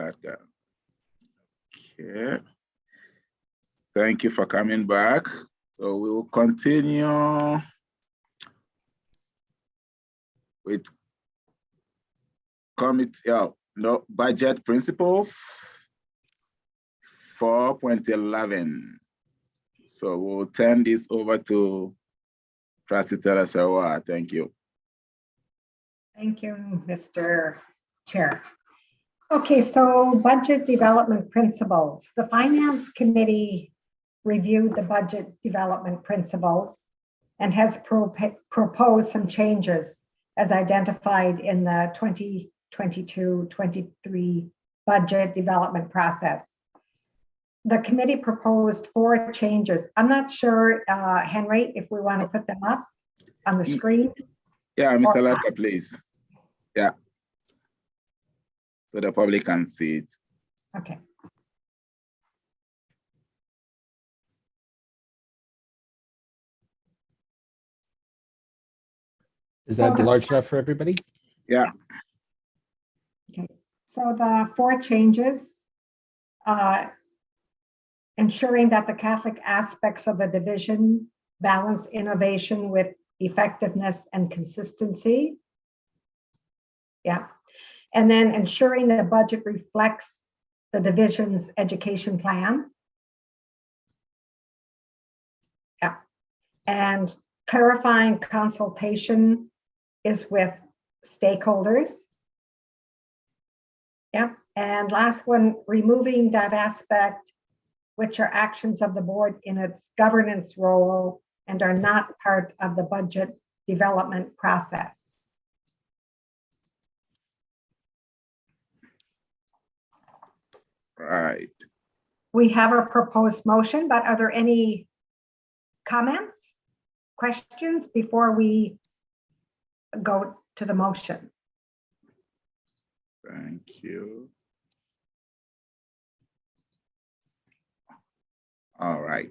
Latka. Okay. Thank you for coming back. So we will continue with budget principles 4.11. So we'll turn this over to Trustee Telaserwa. Thank you. Thank you, Mr. Chair. Okay, so budget development principles. The Finance Committee reviewed the budget development principles and has proposed some changes as identified in the 2022-23 budget development process. The committee proposed 4 changes. I'm not sure, Henry, if we want to put them up on the screen. Yeah, Mr. Latka, please. Yeah. So the public can see it. Okay. Is that large enough for everybody? Yeah. Okay. So the 4 changes, ensuring that the Catholic aspects of the division balance innovation with effectiveness and consistency. Yeah. And then ensuring the budget reflects the division's education plan. Yeah. And clarifying consultation is with stakeholders. Yeah. And last one, removing that aspect, which are actions of the board in its governance role and are not part of the budget development process. Right. We have a proposed motion, but are there any comments, questions before we go to the motion? Thank you. All right.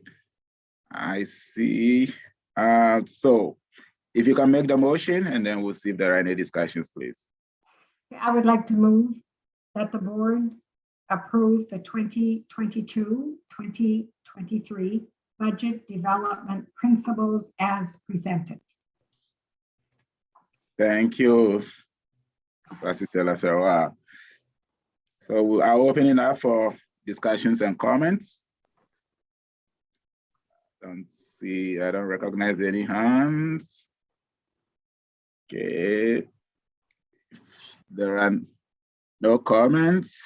I see. So if you can make the motion and then we'll see if there are any discussions, please. I would like to move that the board approve the 2022-2023 budget development principles as presented. Thank you, Trustee Telaserwa. So we are opening up for discussions and comments. I don't recognize any hands. Okay. There are no comments.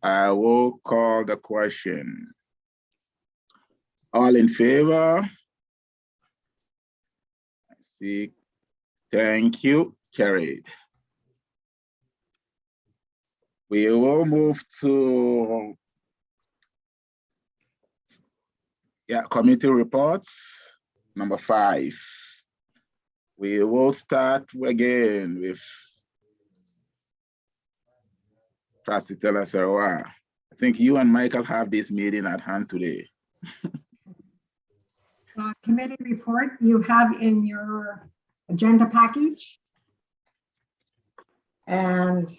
I will call the question. All in favor? I see. Thank you. Carried. We will move to committee reports, number 5. We will start again with Trustee Telaserwa. I think you and Michael have this meeting at hand today. Committee report you have in your agenda package. And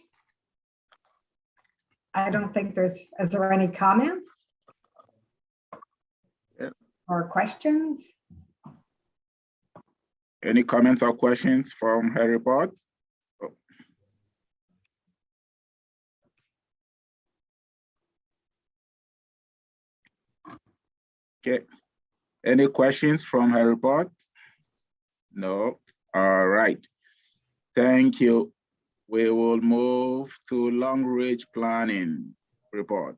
I don't think is there any comments? Or questions? Any comments or questions from her report? Oh. Okay. Any questions from her report? No. All right. Thank you. We will move to long range planning report.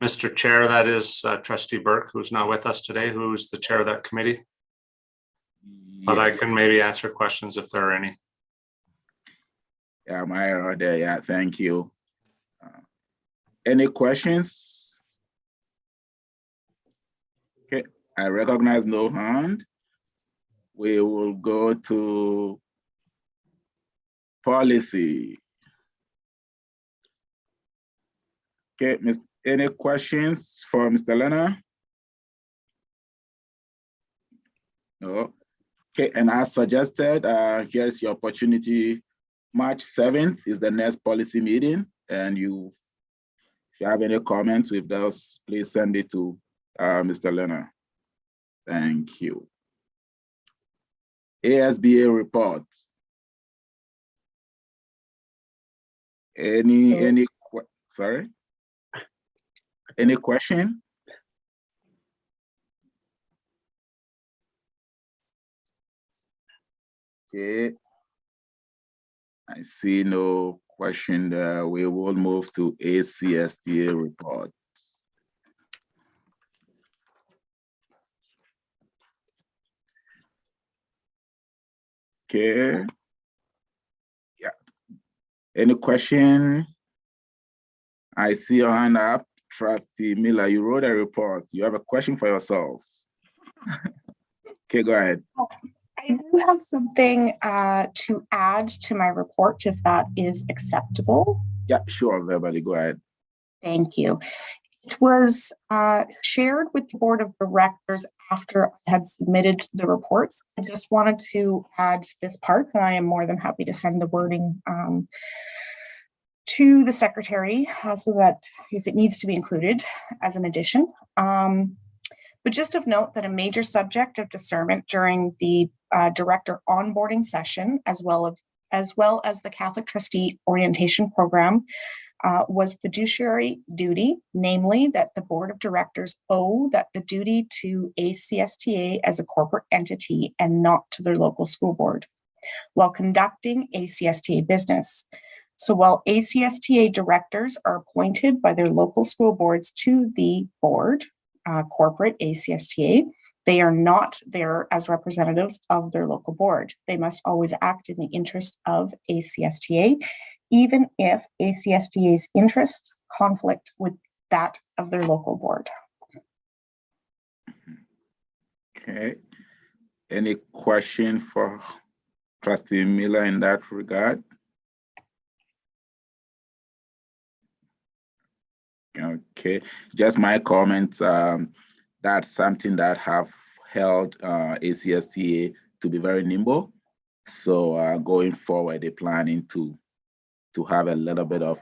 Mr. Chair, that is Trustee Burke, who's not with us today, who's the chair of that committee. Yes. But I can maybe answer questions if there are any. Yeah, Myra there. Yeah, thank you. Any questions? Okay, I recognize no hand. We will go to policy. Okay, any questions for Mr. Lerner? No. Okay, and as suggested, here's your opportunity March 7th is the next policy meeting, and if you have any comments with those, please send it to Mr. Leonard. Thank you. ASBA reports. Sorry? Any question? Okay. I see no question there. We will move to ACSTA report. Okay. Yeah. Any question? I see your hand up. Trustee Miller, you wrote a report. You have a question for yourselves. Okay, go ahead. I do have something to add to my report, if that is acceptable. Yeah, sure, verbally, go ahead. Thank you. It was shared with the board of directors after I had submitted the reports. I just wanted to add this part, and I am more than happy to send the wording to the secretary so that if it needs to be included as an addition. But just of note that a major subject of discernment during the director onboarding session, as well as the Catholic Trustee Orientation Program, was fiduciary duty, namely that the board of directors owe that the duty to ACSTA as a corporate entity and not to their local school board while conducting ACSTA business. So while ACSTA directors are appointed by their local school boards to the board, corporate ACSTA, they are not there as representatives of their local board. They must always act in the interest of ACSTA, even if ACSTA's interest conflict with that of their local board. Okay. Any question for Trustee Miller in that regard? Okay, just my comments. That's something that have held ACSTA to be very nimble. So going forward, they're planning to have a little bit of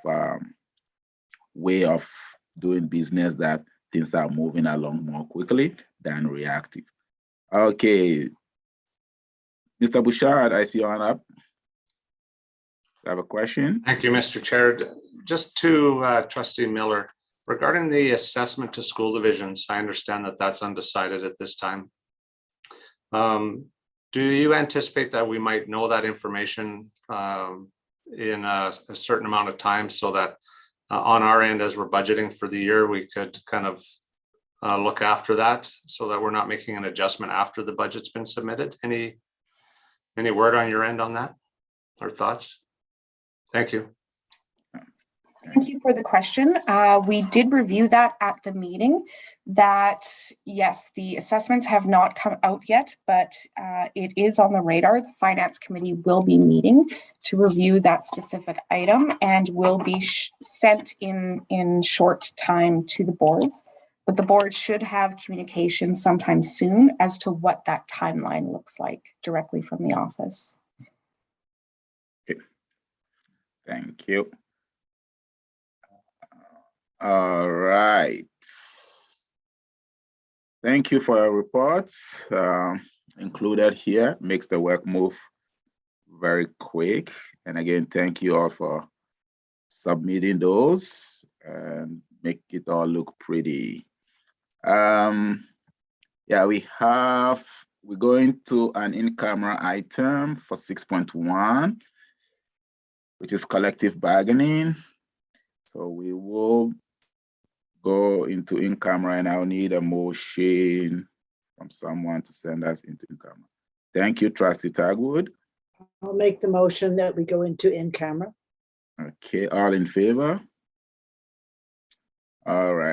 way of doing business that things are moving along more quickly than reactive. Okay, Mr. Bouchard, I see you on up. I have a question. Thank you, Mr. Chair. Just to Trustee Miller, regarding the assessment to school divisions, I understand that that's undecided at this time. Do you anticipate that we might know that information in a certain amount of time so that on our end, as we're budgeting for the year, we could kind of look after that so that we're not making an adjustment after the budget's been submitted? Any word on your end on that or thoughts? Thank you. Thank you for the question. We did review that at the meeting, that yes, the assessments have not come out yet, but it is on the radar. The Finance Committee will be meeting to review that specific item and will be sent in short time to the boards. But the board should have communication sometime soon as to what that timeline looks like directly from the office. Okay. Thank you. All right. Thank you for your reports included here. Makes the work move very quick. And again, thank you all for submitting those and make it all look pretty. Yeah, we're going to an in-camera item for 6.1, which is collective bargaining. So we will go into in-camera and I'll need a motion from someone to send us into in-camera. Thank you, Trustee Tagwood. I'll make the motion that we go into in-camera. Okay, all in favor? All right.